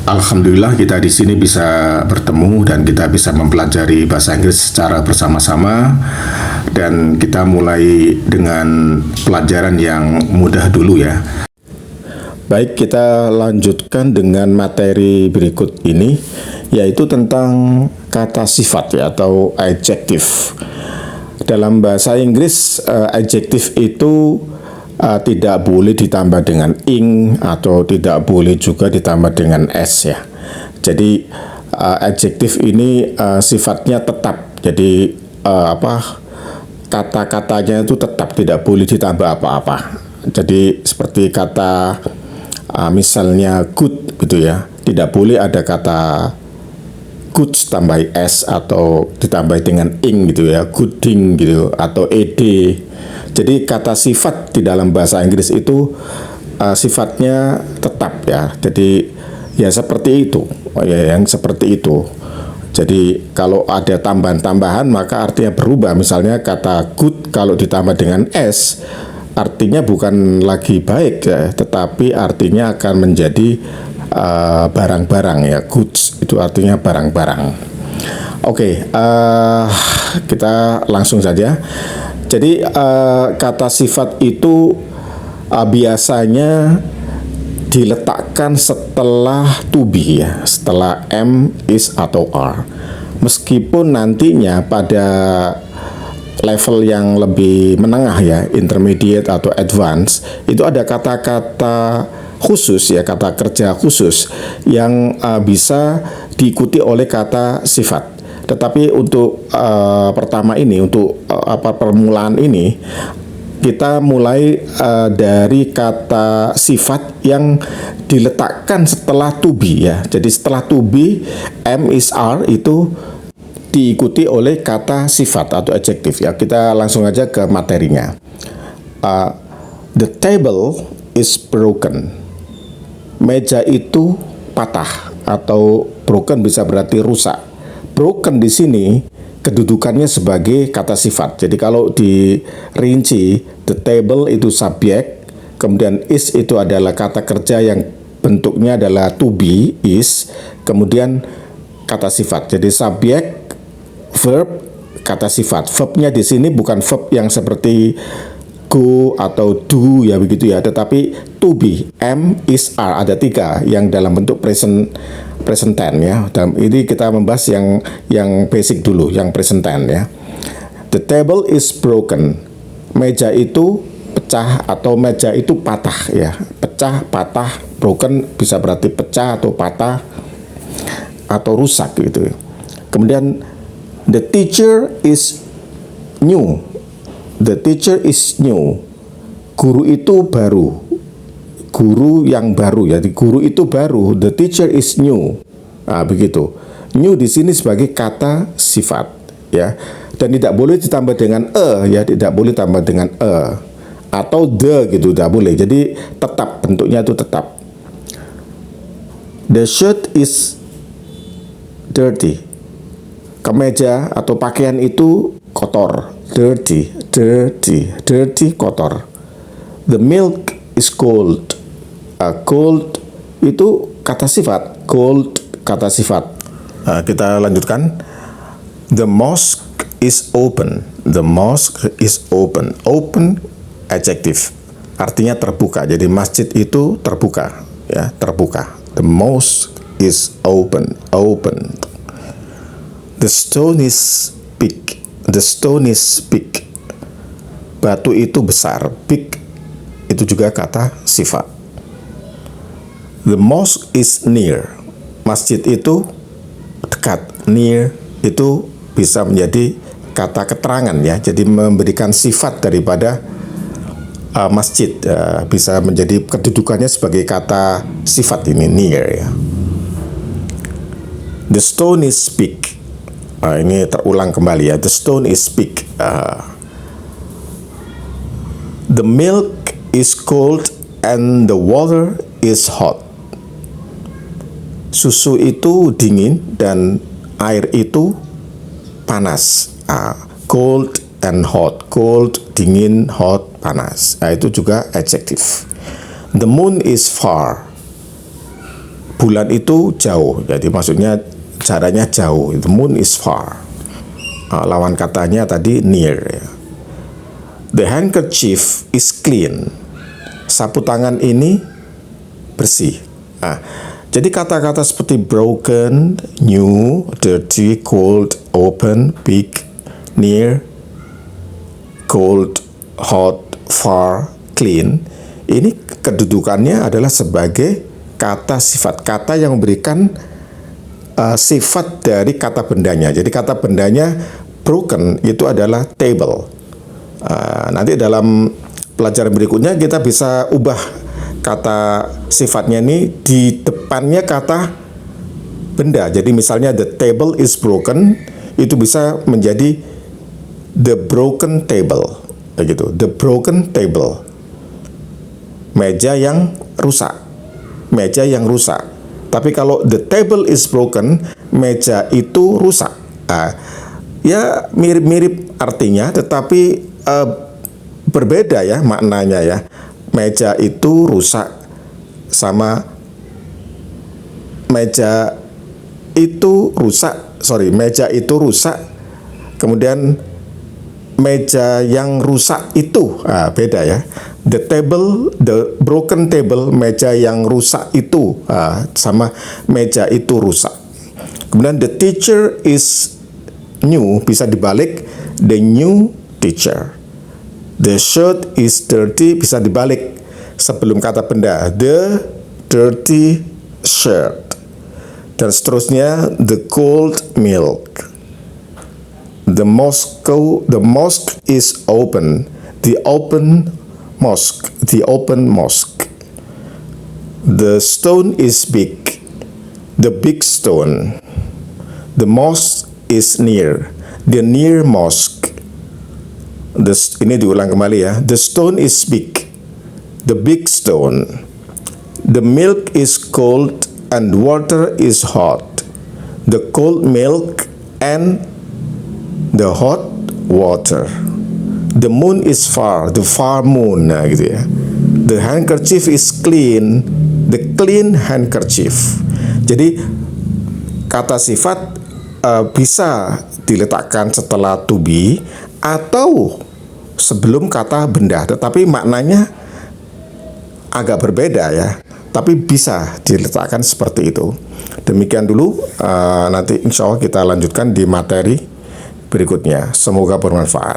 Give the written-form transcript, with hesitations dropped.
Alhamdulillah kita di sini bisa bertemu dan kita bisa mempelajari bahasa Inggris secara bersama-sama, dan kita mulai dengan pelajaran yang mudah dulu ya. Baik, kita lanjutkan dengan materi berikut ini, yaitu tentang kata sifat ya, atau adjective. Dalam bahasa Inggris, adjective itu tidak boleh ditambah dengan ing atau tidak boleh juga ditambah dengan s ya. Jadi adjektif ini sifatnya tetap. Jadi kata-katanya itu tetap, tidak boleh ditambah apa-apa. Jadi seperti kata misalnya good gitu ya, tidak boleh ada kata good tambah s atau ditambah dengan ing gitu ya, gooding gitu, atau ed. Jadi kata sifat di dalam bahasa Inggris itu sifatnya tetap ya. Jadi ya seperti itu, ya yang seperti itu. Jadi kalau ada tambahan-tambahan maka artinya berubah. Misalnya kata good kalau ditambah dengan s artinya bukan lagi baik ya, tetapi artinya akan menjadi barang-barang ya. Goods itu artinya barang-barang. Oke, kita langsung saja. Jadi kata sifat itu biasanya diletakkan setelah to be ya, setelah am, is atau are. Meskipun nantinya pada level yang lebih menengah ya, intermediate atau advance, itu ada kata-kata khusus ya, kata kerja khusus yang bisa diikuti oleh kata sifat. Tetapi untuk pertama ini, untuk permulaan ini, kita mulai dari kata sifat yang diletakkan setelah to be ya. Jadi setelah to be, am, is, are itu diikuti oleh kata sifat atau adjektif ya. Kita langsung aja ke materinya. The table is broken. Meja itu patah, atau broken bisa berarti rusak. Broken di sini kedudukannya sebagai kata sifat. Jadi kalau dirinci, the table itu subjek, kemudian is itu adalah kata kerja yang bentuknya adalah to be, is, kemudian kata sifat. Jadi subjek, verb, kata sifat. Verbnya di sini bukan verb yang seperti go atau do ya begitu ya, tetapi to be, am, is, are, ada 3 yang dalam bentuk present tense ya. Dalam ini kita membahas yang basic dulu, yang present tense ya. The table is broken. Meja itu pecah atau meja itu patah ya. Pecah, patah, broken bisa berarti pecah atau patah atau rusak gitu. Kemudian the teacher is new. The teacher is new. Guru itu baru. Guru yang baru ya. Guru itu baru. The teacher is new. Nah, begitu. New di sini sebagai kata sifat ya. Dan tidak boleh ditambah dengan ya, tidak boleh tambah dengan atau the gitu, tidak boleh. Jadi tetap, bentuknya itu tetap. The shirt is dirty. Kemeja atau pakaian itu kotor. Dirty, kotor. The milk is cold. Cold itu kata sifat. Cold kata sifat. Kita lanjutkan. The mosque is open. The mosque is open. Open adjective. Artinya terbuka. Jadi masjid itu terbuka ya, terbuka. The mosque is open. Open. The stone is big. The stone is big. Batu itu besar. Big itu juga kata sifat. The mosque is near. Masjid itu dekat. Near itu bisa menjadi kata keterangan ya. Jadi memberikan sifat daripada masjid. Bisa menjadi kedudukannya sebagai kata sifat ini, near ya. The stone is big. Ini terulang kembali ya. The stone is big. The milk is cold and the water is hot. Susu itu dingin dan air itu panas. Cold and hot. Cold, dingin, hot, panas. Itu juga adjektif. The moon is far. bulan itu jauh, jadi maksudnya jaraknya jauh. The moon is far. Lawan katanya tadi near. Ya. The handkerchief is clean. Sapu tangan ini bersih. Jadi kata-kata seperti broken, new, dirty, cold, open, big, near, cold, hot, far, clean, ini kedudukannya adalah sebagai kata sifat, kata yang memberikan sifat dari kata bendanya. Jadi kata bendanya broken itu adalah table. Nanti dalam pelajaran berikutnya kita bisa ubah kata sifatnya ini di depannya kata benda. Jadi misalnya the table is broken, itu bisa menjadi the broken table, begitu. The broken table, meja yang rusak, meja yang rusak. Tapi kalau the table is broken, meja itu rusak. Ya mirip-mirip artinya, tetapi berbeda ya maknanya ya. Meja itu rusak sama meja itu rusak, kemudian meja yang rusak itu beda ya. The table, the broken table, meja yang rusak itu sama meja itu rusak. Kemudian the teacher is new, bisa dibalik the new teacher. The shirt is dirty, bisa dibalik sebelum kata benda, the dirty shirt. Dan seterusnya, the cold milk. The mosque is open, the open mosque, the open mosque. The stone is big, the big stone. The mosque is near, the near mosque. Ini diulang kembali ya. The stone is big, the big stone. The milk is cold and water is hot. The cold milk and the hot water. The moon is far, the far moon, gitu ya. The handkerchief is clean, the clean handkerchief. Jadi kata sifat bisa diletakkan setelah to be atau sebelum kata benda, tetapi maknanya agak berbeda ya, tapi bisa diletakkan seperti itu. Demikian dulu, nanti insya Allah kita lanjutkan di materi berikutnya. Semoga bermanfaat.